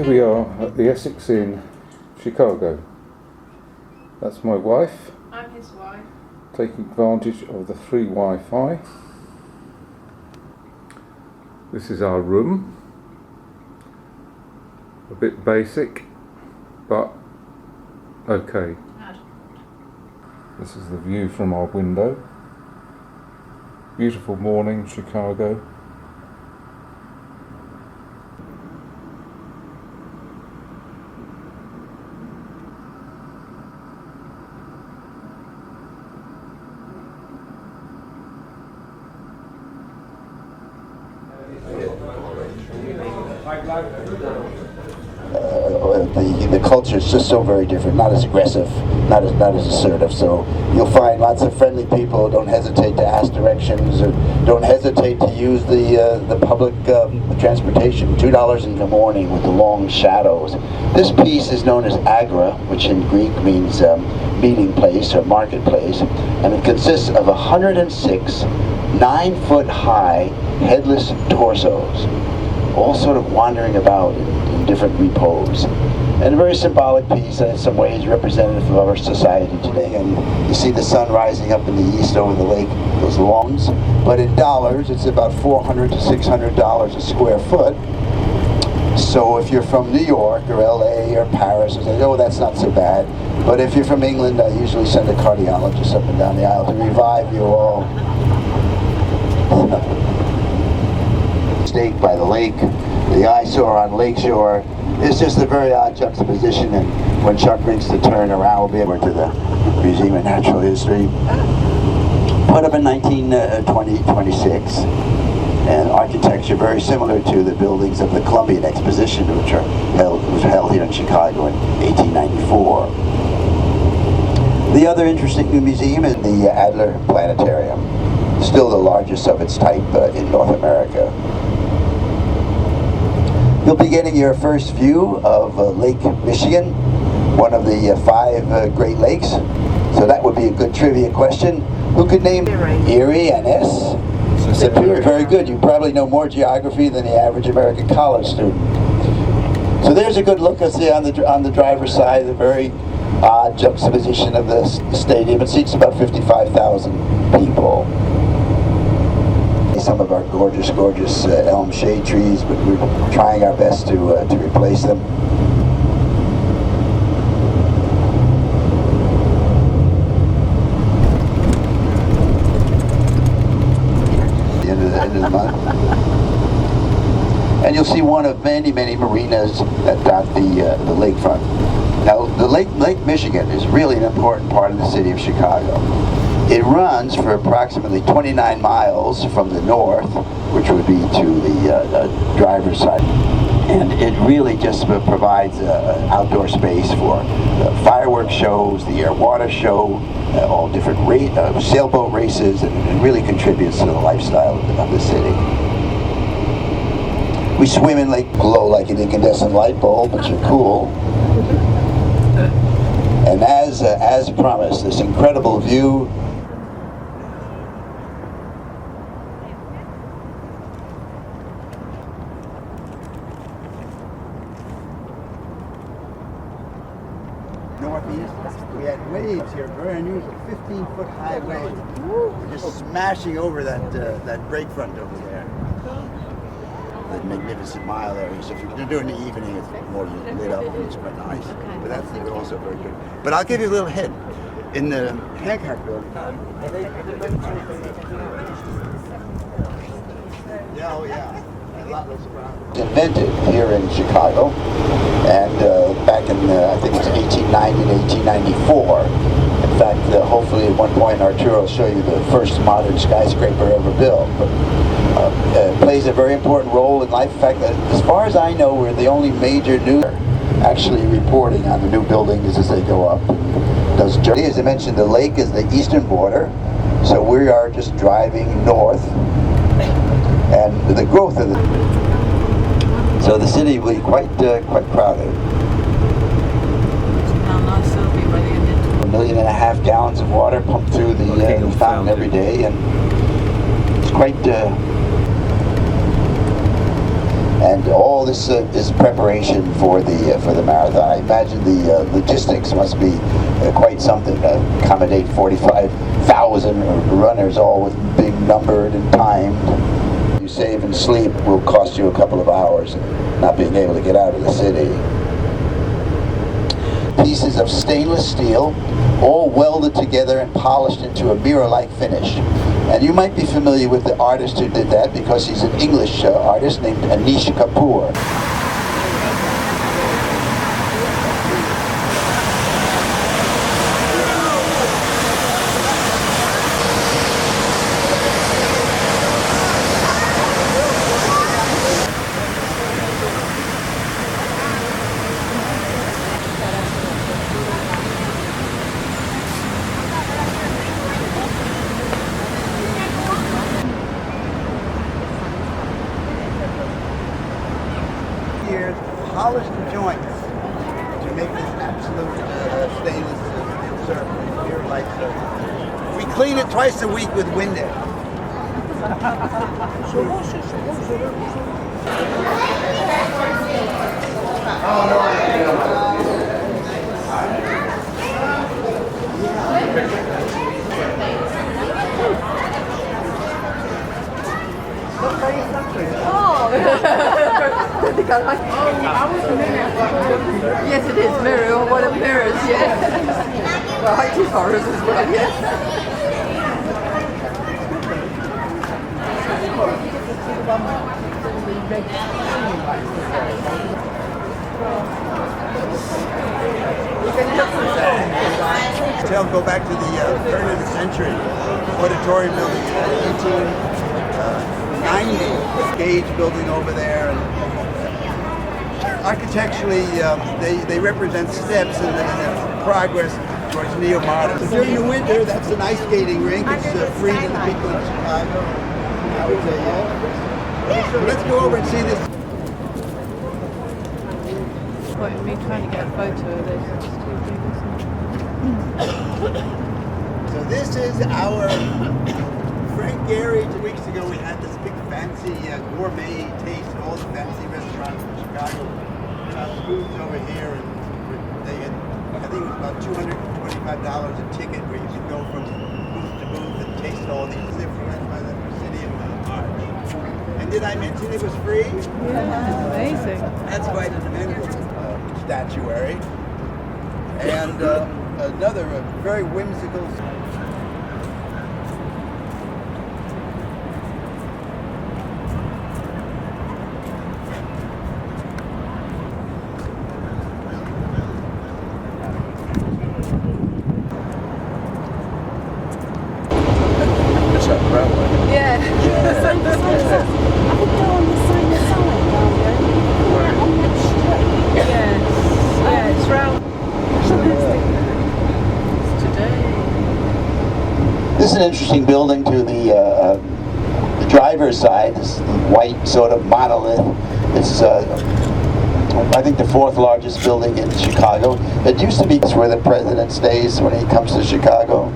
Here we are at the Essex Inn, Chicago. That's my wife. I'm his wife. Taking advantage of the free Wi-Fi. This is our room. A bit basic, but okay. This is the view from our window. Beautiful morning, Chicago. The culture is just so very different, not as aggressive, not as assertive. So you'll find lots of friendly people. Don't hesitate to ask directions, or don't hesitate to use the public transportation. $2 in the morning with the long shadows. This piece is known as Agra, which in Greek means meeting place or marketplace, and it consists of 106 9-foot-high headless torsos, all sort of wandering about in different repose. And a very symbolic piece, and in some ways representative of our society today. And you see the sun rising up in the east over the lake, those lawns. But in dollars, it's about $400 to $600 a square foot. So if you're from New York or LA or Paris, you say, oh, that's not so bad. But if you're from England, I usually send a cardiologist up and down the aisle to revive you all. Stake by the lake, the eyesore on Lakeshore. It's just a very odd juxtaposition, and when Chuck makes the turn around, we'll be able to the Museum of Natural History. Put up in 1926, and architecture very similar to the buildings of the Columbian Exposition, which was held here in Chicago in 1894. The other interesting new museum is the Adler Planetarium, still the largest of its type in North America. You'll be getting your first view of Lake Michigan, one of the 5 Great Lakes. So that would be a good trivia question. Who could name Erie and S? Superior. Very good. You probably know more geography than the average American college student. So there's a good look. I see on the driver's side, the very odd juxtaposition of the stadium. It seats about 55,000 people. Some of our gorgeous elm shade trees, but we're trying our best to replace them. The end of the month. And you'll see one of many marinas that dot the lakefront. Now, the Lake Michigan is really an important part of the city of Chicago. It runs for approximately 29 miles from the north, which would be to the driver's side. And it really just provides outdoor space for fireworks shows, the air-water show, all different sailboat races, and really contributes to the lifestyle of the city. We swim in Lake Glow like an incandescent light bulb, but you're cool. And as promised, this incredible view. Northeast, we had waves here, very unusual, 15-foot high waves. We're just smashing over that breakfront over there. The Magnificent Mile area. So if you're doing the evening, it's more lit up and it's quite nice. But that's also very good. But I'll give you a little hint. In the Hancock building. Yeah, oh yeah. Invented here in Chicago, and back in I think it was 1890 to 1894. In fact, hopefully at one point Arturo will show you the first modern skyscraper ever built. But it plays a very important role in life. In fact, as far as I know, we're the only major news actually reporting on the new buildings as they go up. As I mentioned, the lake is the eastern border, so we are just driving north. And the growth of so the city will be quite crowded. How nice it'll be by the end of 1.5 million gallons of water pumped through the fountain every day, and it's quite And all this is preparation for the marathon. I imagine the logistics must be quite something to accommodate 45,000 runners, all with being numbered and timed. You save and sleep will cost you a couple of hours, not being able to get out of the city. Pieces of stainless steel, all welded together and polished into a mirror-like finish. And you might be familiar with the artist who did that because he's an English artist named Anish Kapoor. Years polished the joints to make this absolute stainless steel surface, mirror-like surface. We clean it twice a week with Windex. Yes, it is mirror, or one of mirrors, yeah. Well, I do horrors as well, yes. Tell go back to the turn of the century. Auditorium building in 1890. Gage building over there. And architecturally, they represent steps in the progress towards neo-modern. So during the winter, that's an ice skating rink. It's free to the people in Chicago. I would say, yeah. So let's go over and see this. Point me trying to get a photo of this. It's too big, isn't it? So this is our Frank Gehry. 2 weeks ago, we had this big fancy gourmet taste of all the fancy restaurants in Chicago. Foods over here, and they had, I think it was about $225 a ticket where you could go from booth to booth and taste all these influenced by the city of art. And did I mention it was free? Yeah, amazing. That's quite an immense statuary. And another very whimsical. Yeah. Yeah, it's round. It's today. This is an interesting building to the driver's side. This white sort of monolith. It's I think the 4th largest building in Chicago. It used to be where the president stays when he comes to Chicago.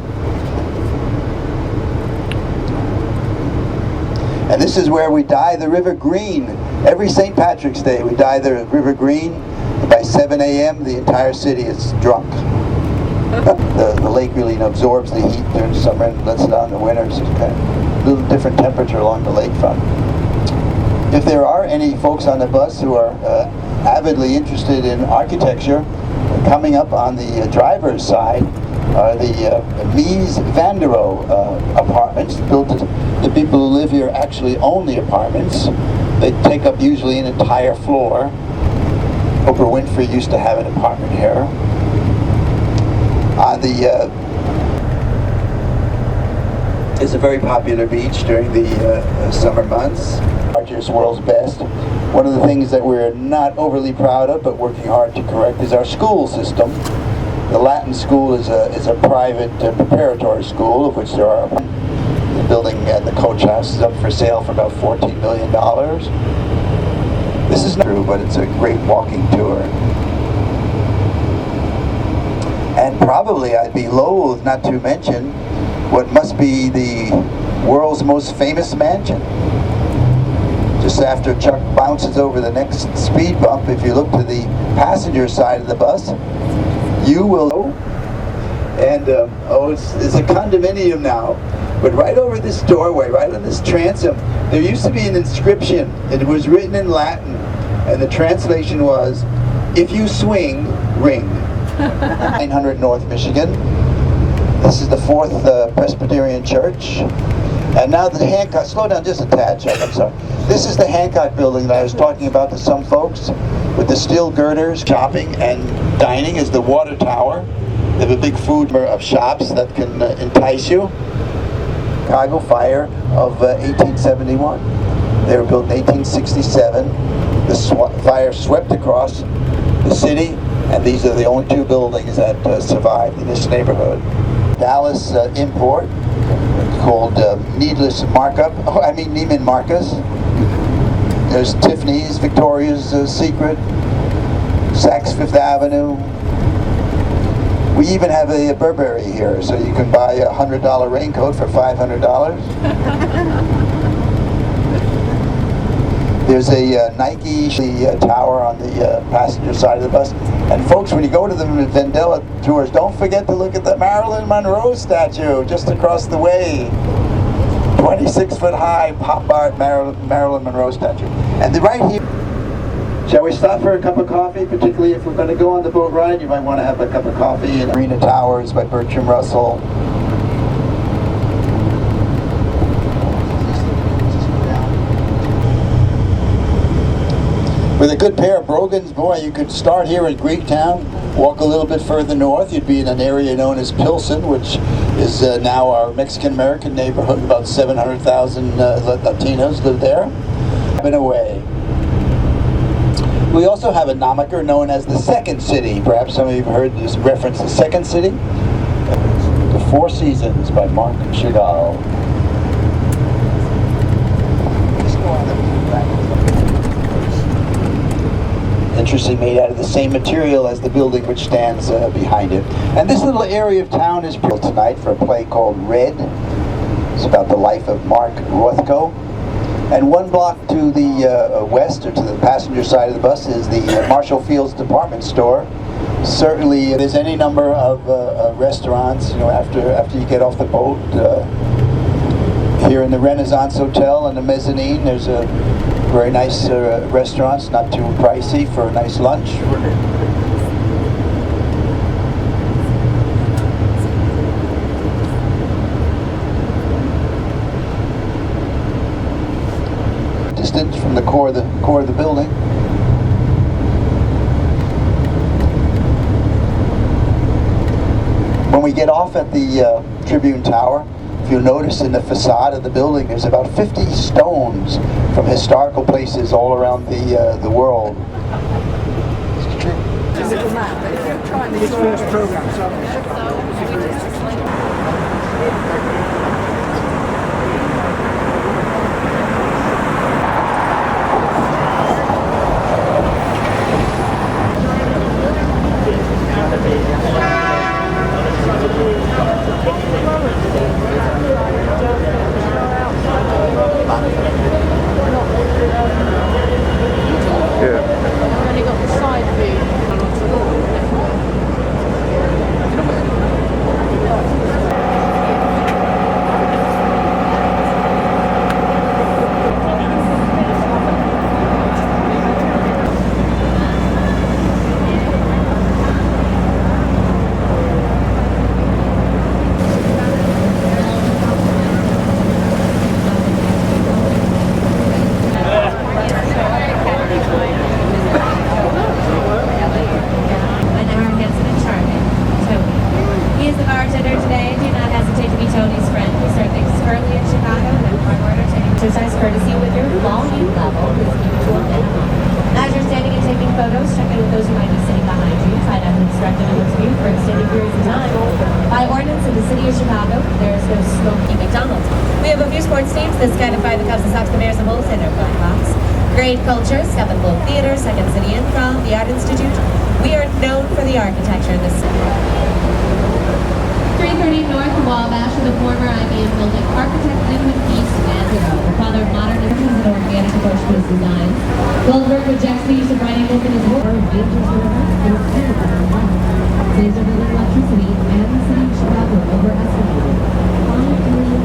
And this is where we dye the river green. Every St. Patrick's Day, we dye the river green. By 7 a.m., the entire city is drunk. The lake really absorbs the heat during the summer and lets it out in the winter. So it's kind of a little different temperature along the lakefront. If there are any folks on the bus who are avidly interested in architecture, coming up on the driver's side are the Mies van der Rohe apartments, built to the people who live here actually own the apartments. They take up usually an entire floor. Oprah Winfrey used to have an apartment here. On the is a very popular beach during the summer months. Largest, world's best. One of the things that we're not overly proud of, but working hard to correct, is our school system. The Latin school is a private preparatory school, of which there are. The building and the coach house is up for sale for about $14 million. This is not true, but it's a great walking tour. And probably I'd be loath not to mention what must be the world's most famous mansion. Just after Chuck bounces over the next speed bump, if you look to the passenger side of the bus, you will. And it's a condominium now. But right over this doorway, right on this transom, there used to be an inscription. It was written in Latin, and the translation was, "If you swing, ring." 900 North Michigan. This is the Fourth Presbyterian Church. And now the Hancock, slow down just a tad, Chuck, I'm sorry. This is the Hancock building that I was talking about to some folks, with the steel girders. Shopping and dining is the Water Tower. They have a big food of shops that can entice you. Chicago Fire of 1871. They were built in 1867. The fire swept across the city, and these are the only two buildings that survived in this neighborhood. Dallas import called Needless Markup. Neiman Marcus. There's Tiffany's, Victoria's Secret, Saks Fifth Avenue. We even have a Burberry here, so you can buy a $100 raincoat for $500. There's a Nike tower on the passenger side of the bus. And folks, when you go to the Vandella tours, don't forget to look at the Marilyn Monroe statue just across the way. 26-foot high pop art Marilyn Monroe statue. And right here. Shall we stop for a cup of coffee? Particularly if we're going to go on the boat ride, you might want to have a cup of coffee. In Marina Towers by Bertram Russell. With a good pair of brogans, boy, you could start here at Greektown, walk a little bit further north. You'd be in an area known as Pilsen, which is now our Mexican-American neighborhood. About 700,000 Latinos live there. Been away. We also have a nomiker known as the Second City. Perhaps some of you have heard this reference, the Second City. The Four Seasons by Marc Chagall. Interestingly made out of the same material as the building which stands behind it. And this little area of town is built tonight for a play called Red. It's about the life of Mark Rothko. And one block to the west, or to the passenger side of the bus, is the Marshall Fields department store. Certainly, there's any number of restaurants. After you get off the boat. Here in the Renaissance Hotel in the mezzanine, there's a very nice restaurants, not too pricey for a nice lunch. Distance from the core of the building. When we get off at the Tribune Tower, if you'll notice in the facade of the building, there's about 50 stones from historical places all around the world. It's true. His first program, Only got the side view. Exercise courtesy with your volume level is mutual minimum. As you're standing and taking photos, check in with those who might be sitting behind you. Try not to obstruct anyone's view for extended periods of time. By ordinance of the City of Chicago, there is no smoking McDonald's. We have a few sports teams. The Sky-Defy, the Cubs, the Sox, the Bears, the Bulls, and their Blackhawks. Great culture, Scott and Globe Theater, Second City Improv, the Art Institute. We are known for the architecture in this city. 330 North Wabash with the former IBM building architect Edwin E. Spandau, the father of modern and organic approach his designs. Goldberg rejects the use of writing book in his work. Ages River is saves over the electricity and the city of Chicago overestimated $5 million.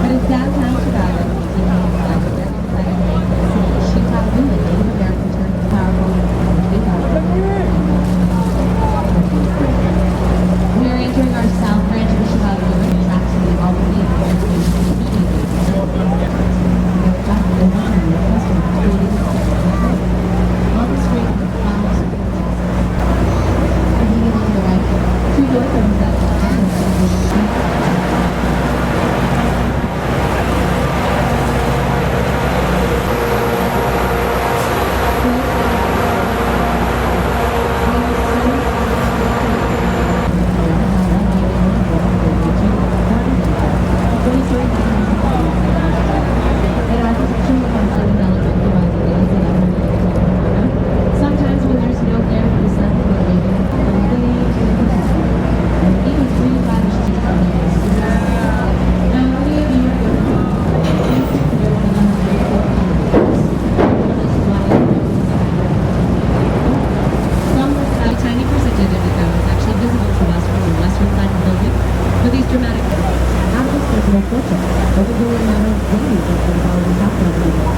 But it's downtown Chicago. Chicago, Native American term, powerful. We are entering our south branch of the Chicago River, tracks to the Albany on the street, hanging on the right, two doors on the left. Sometimes when there's no air for the sun to go later, even 3 to 5 inches of now, many of you are going to a tiny percentage of the dome is actually visible to us from the western side of the building. With these dramatic outlook, there's no filter. Overdoing amount of days that would have already happened in the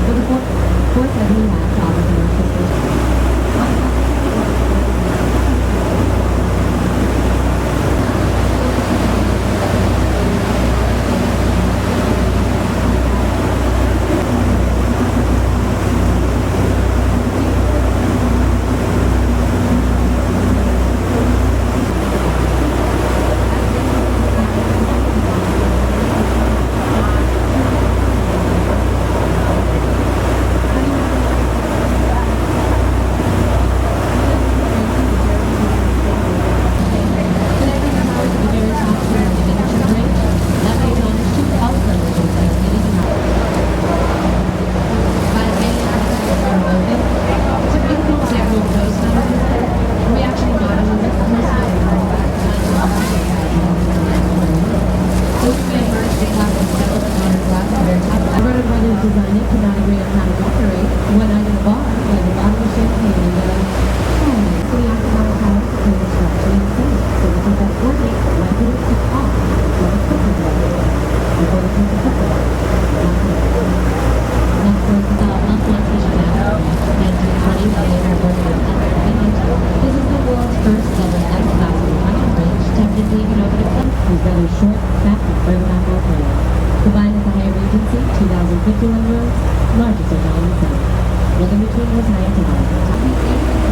for the fourth heavy last August in our system. Design it, cannot agree on how to decorate. One night in a bar, by the bottle of champagne, and city economic house to the structure and city. So we think that's working. Why did it kick off? What a cookie level. Before we can pick up. Not for lunch now. And to honey, later, working on this is the world's first double X-class honey bridge, tempted to even over the cliff. He's rather short, fat, and firm on both ways. Combined with the Hyatt Regency, 2,051 rooms, largest hotel in the city. Looking between was Hyatt and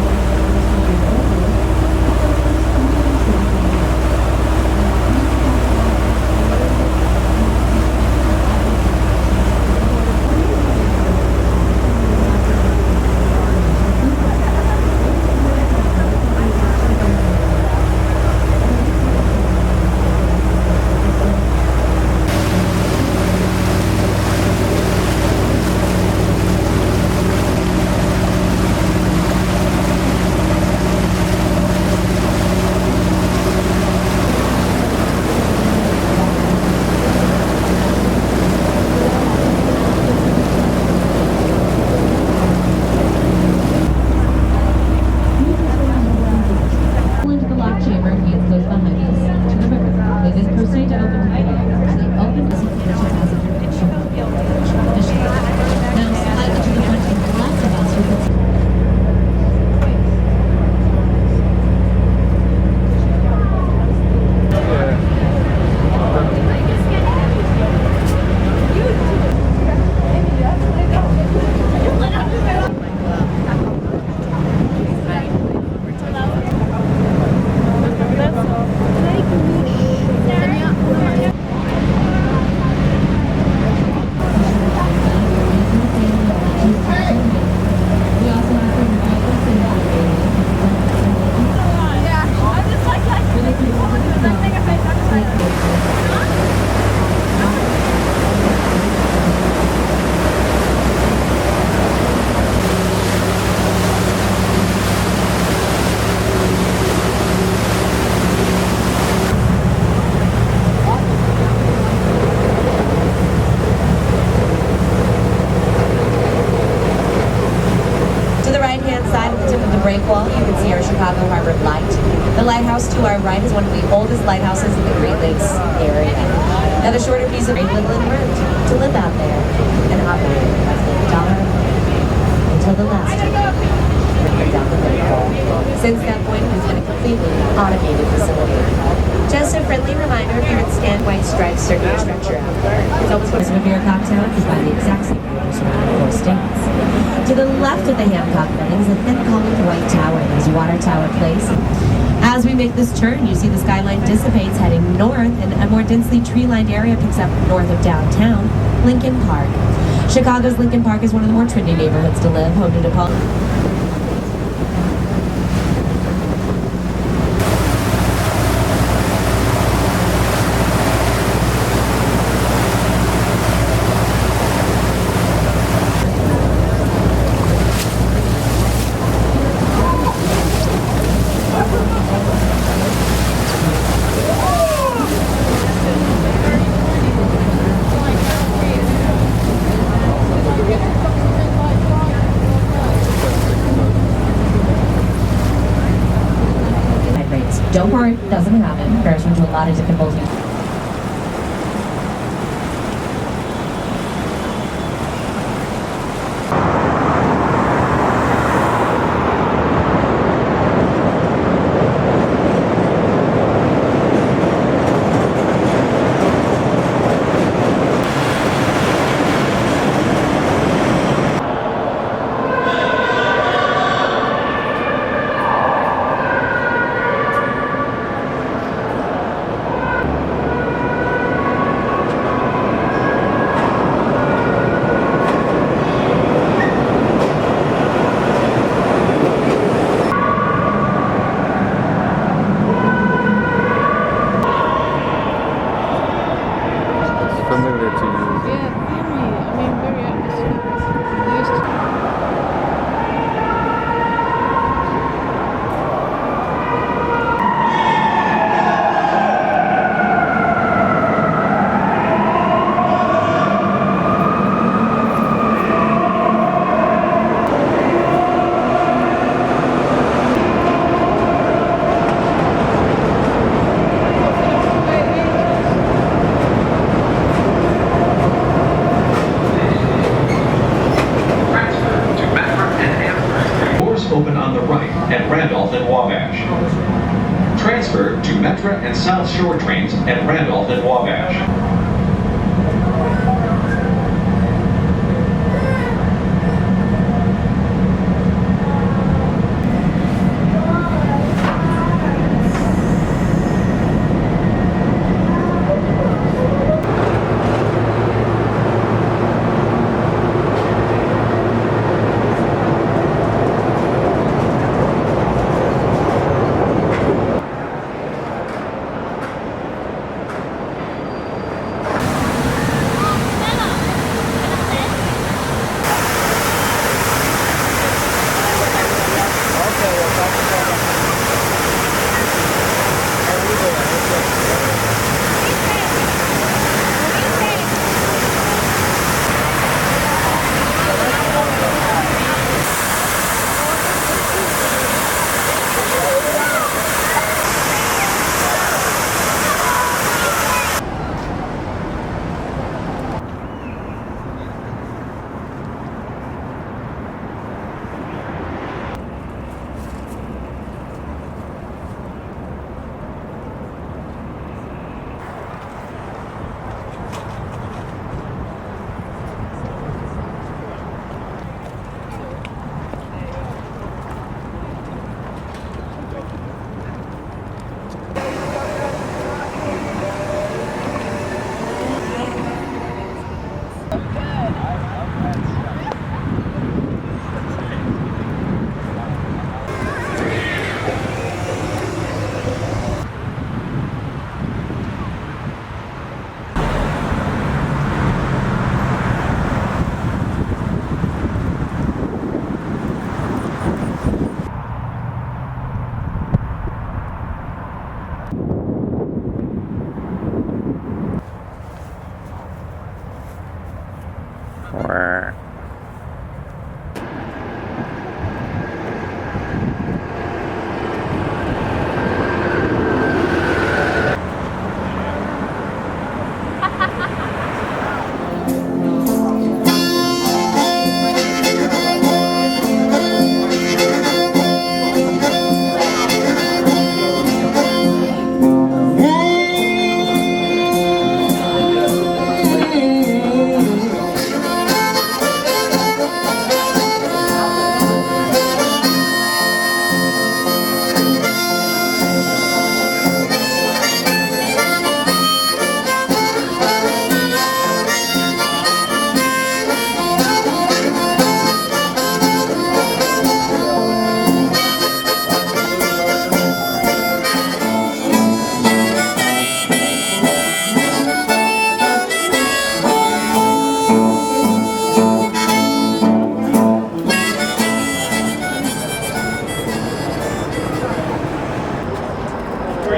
to our right is one of the oldest lighthouses in the Great Lakes area. Now the shorter piece of very little in rent to live out there and operate as the dollar until the last year down the road. Since that point, it's been a completely automated facility. Just a friendly reminder, if you're at Stan White Stripes circular structure out there, it's always going to be a cocktail is by the exact same rules around the 4 states. To the left of the Hancock building is the thin columned white tower. There's Water Tower Place. As we make this turn, you see the skyline dissipates heading north, and a more densely tree-lined area picks up north of downtown, Lincoln Park. Chicago's Lincoln Park is one of the more trendy neighborhoods to live, home to DePaul. Don't worry, doesn't happen. Bears into a lot of difficulty. Familiar to you. Yeah, very. I mean, very atmospheric. Used to. Open on the right at Randolph and Wabash. Transfer to Metra and South Shore trains at Randolph and Wabash.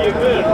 you're good.